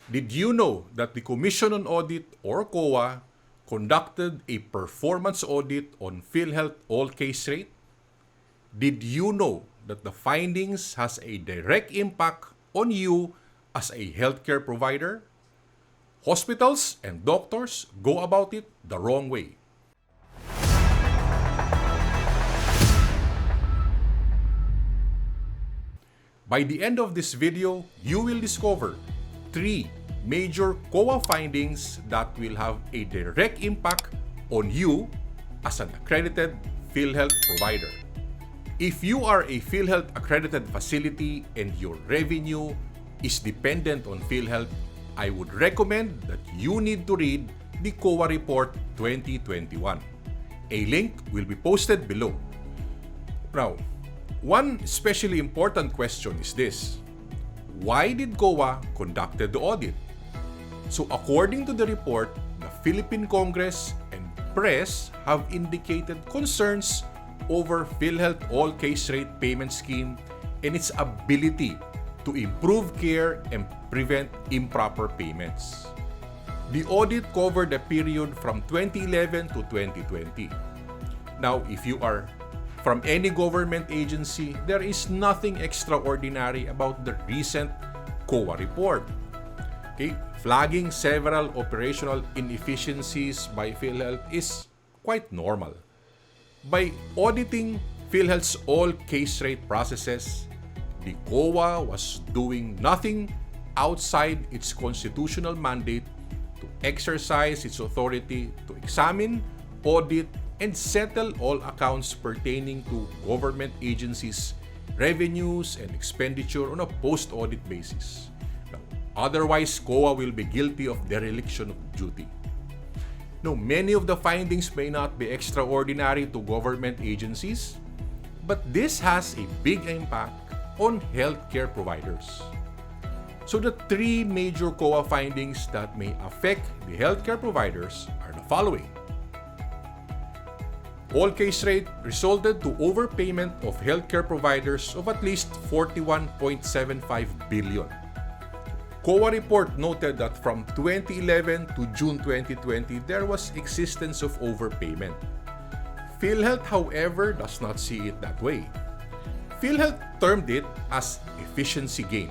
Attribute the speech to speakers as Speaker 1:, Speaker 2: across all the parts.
Speaker 1: Did you know that the Commission on Audit, or COA, conducted a performance audit on Philhealth All Case Rate? Did you know that the findings has a direct impact on you as a healthcare provider? Hospitals and doctors go about it the wrong way. By the end of this video, you will discover 3 major COA findings that will have a direct impact on you as an accredited Philhealth provider. If you are a Philhealth accredited facility and your revenue is dependent on Philhealth, I would recommend that you need to read the COA Report 2021. A link will be posted below. Now, one especially important question is this: why did COA conducted the audit? So according to the report, the Philippine Congress and press have indicated concerns over Philhealth All Case Rate payment scheme and its ability to improve care and prevent improper payments. The audit covered a period from 2011 to 2020. Now, if you are from any government agency, there is nothing extraordinary about the recent COA report. Okay? Flagging several operational inefficiencies by Philhealth is quite normal. By auditing Philhealth's all case rate processes, the COA was doing nothing outside its constitutional mandate to exercise its authority to examine, audit, and settle all accounts pertaining to government agencies' revenues and expenditure on a post-audit basis. Now, otherwise, COA will be guilty of dereliction of duty. Now, many of the findings may not be extraordinary to government agencies, but this has a big impact on healthcare providers. So the 3 major COA findings that may affect the healthcare providers are the following. All case rate resulted to overpayment of healthcare providers of at least 41.75 billion. COA report noted that from 2011 to June 2020, there was existence of overpayment. Philhealth, however, does not see it that way. Philhealth termed it as efficiency gain.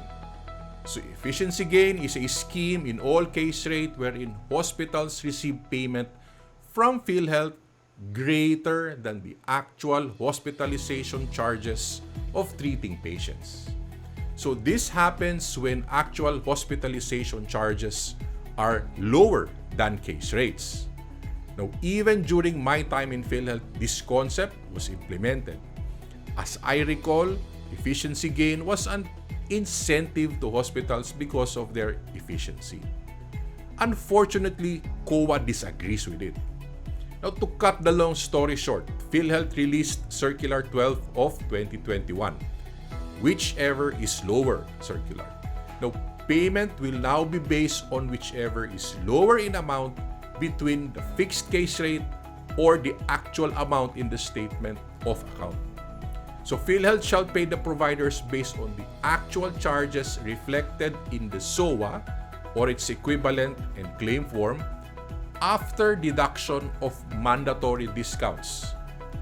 Speaker 1: So efficiency gain is a scheme in all case rate wherein hospitals receive payment from Philhealth greater than the actual hospitalization charges of treating patients. So this happens when actual hospitalization charges are lower than case rates. Now, even during my time in Philhealth, this concept was implemented. As I recall, efficiency gain was an incentive to hospitals because of their efficiency. Unfortunately, COA disagrees with it. Now, to cut the long story short, Philhealth released Circular 12 of 2021, whichever is lower circular. Now, payment will now be based on whichever is lower in amount between the fixed case rate or the actual amount in the statement of account. So, Philhealth shall pay the providers based on the actual charges reflected in the SOA or its equivalent and claim form after deduction of mandatory discounts,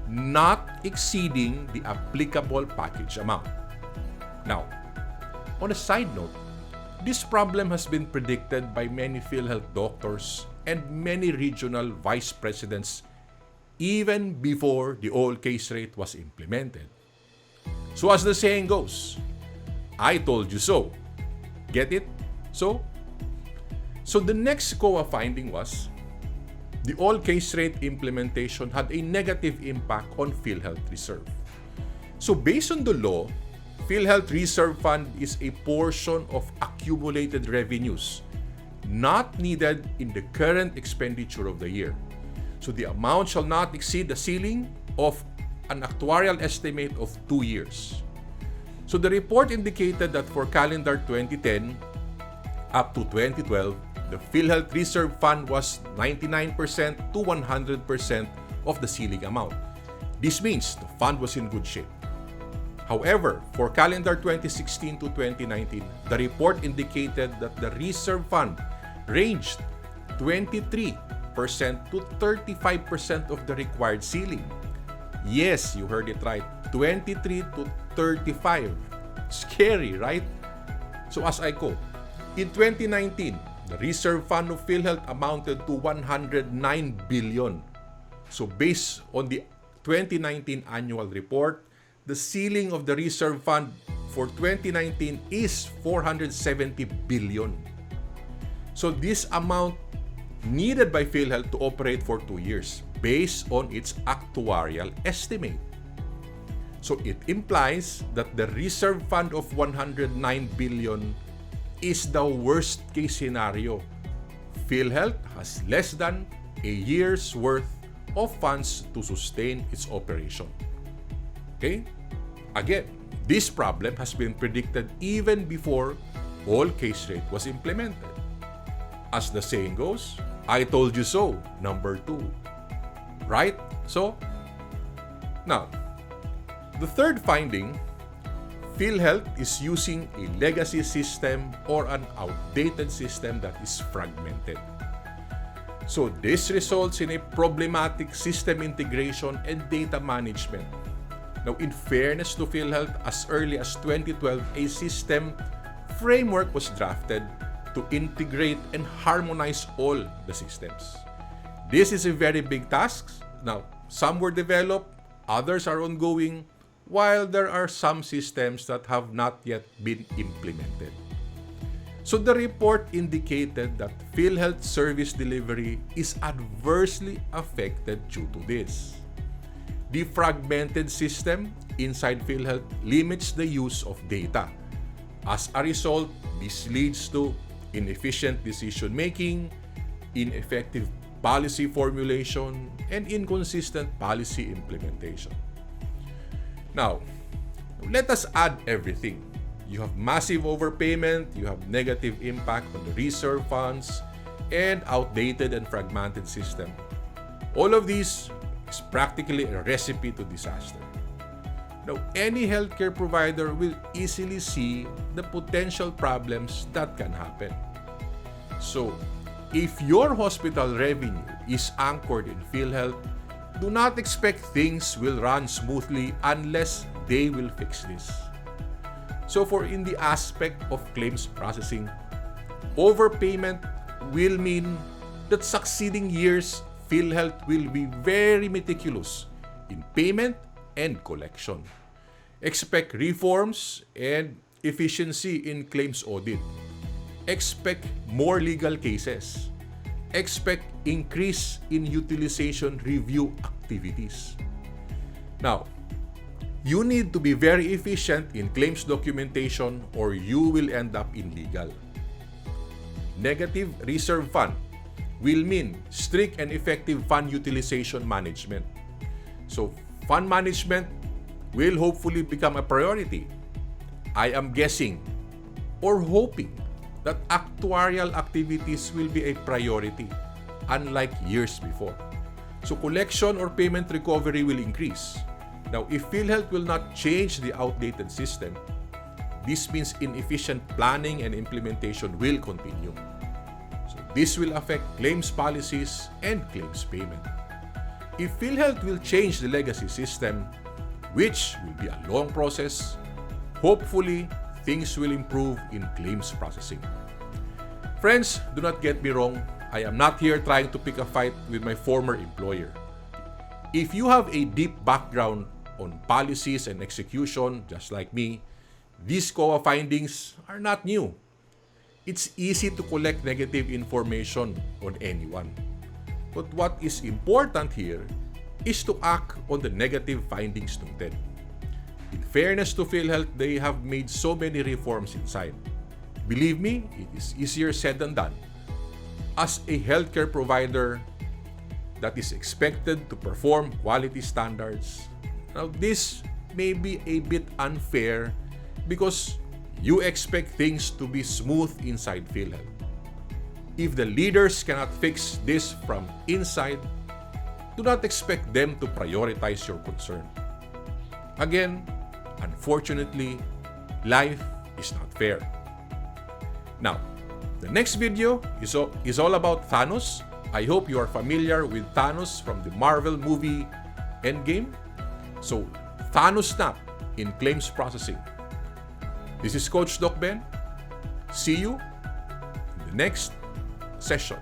Speaker 1: not exceeding the applicable package amount. Now, on a side note, this problem has been predicted by many Philhealth doctors and many regional vice presidents even before the all case rate was implemented. So as the saying goes, I told you so. Get it? So the next COA finding was the all case rate implementation had a negative impact on Philhealth Reserve. So based on the law, Philhealth Reserve Fund is a portion of accumulated revenues not needed in the current expenditure of the year. So the amount shall not exceed the ceiling of an actuarial estimate of 2 years. So the report indicated that for calendar 2010 up to 2012, the Philhealth Reserve Fund was 99% to 100% of the ceiling amount. This means the fund was in good shape. However, for calendar 2016 to 2019, the report indicated that the reserve fund ranged 23% to 35% of the required ceiling. Yes, you heard it right. 23 to 35. Scary, right? So as I quote, in 2019, the reserve fund of Philhealth amounted to 109 billion. So based on the 2019 annual report, the ceiling of the reserve fund for 2019 is 470 billion. So this amount needed by Philhealth to operate for 2 years based on its actuarial estimate. So it implies that the reserve fund of 109 billion is the worst case scenario. Philhealth has less than a year's worth of funds to sustain its operation. Okay? Again, this problem has been predicted even before all case rate was implemented. As the saying goes, I told you so, number 2. Right? So, now, the third finding, Philhealth is using a legacy system or an outdated system that is fragmented. So this results in a problematic system integration and data management. Now, in fairness to Philhealth, as early as 2012, a system framework was drafted to integrate and harmonize all the systems. This is a very big task. Now, some were developed, others are ongoing, while there are some systems that have not yet been implemented. So the report indicated that Philhealth service delivery is adversely affected due to this. The fragmented system inside Philhealth limits the use of data. As a result, this leads to inefficient decision-making, ineffective policy formulation, and inconsistent policy implementation. Now, let us add everything. You have massive overpayment, you have negative impact on the reserve funds, and outdated and fragmented system. All of these is practically a recipe to disaster. Now, any healthcare provider will easily see the potential problems that can happen. So, if your hospital revenue is anchored in Philhealth, do not expect things will run smoothly unless they will fix this. So for in the aspect of claims processing, overpayment will mean that succeeding years, Philhealth will be very meticulous in payment and collection. Expect reforms and efficiency in claims audit. Expect more legal cases. Expect increase in utilization review activities. Now, you need to be very efficient in claims documentation or you will end up in legal. Negative reserve fund will mean strict and effective fund utilization management. So, fund management will hopefully become a priority. I am guessing or hoping that actuarial activities will be a priority, unlike years before. So collection or payment recovery will increase. Now, if Philhealth will not change the outdated system, this means inefficient planning and implementation will continue. So this will affect claims policies and claims payment. If Philhealth will change the legacy system, which will be a long process, hopefully things will improve in claims processing. Friends, do not get me wrong. I am not here trying to pick a fight with my former employer. If you have a deep background on policies and execution, just like me, these COA findings are not new. It's easy to collect negative information on anyone. But what is important here is to act on the negative findings noted. In fairness to Philhealth, they have made so many reforms inside. Believe me, it is easier said than done. As a healthcare provider that is expected to perform quality standards, now this may be a bit unfair because you expect things to be smooth inside Philhealth. If the leaders cannot fix this from inside, do not expect them to prioritize your concern. Again, Unfortunately, life is not fair. Now, the next video is all about Thanos. I hope you are familiar with Thanos from the Marvel movie Endgame. So, Thanos snap in claims processing. This is Coach Doc Ben. See you in the next session.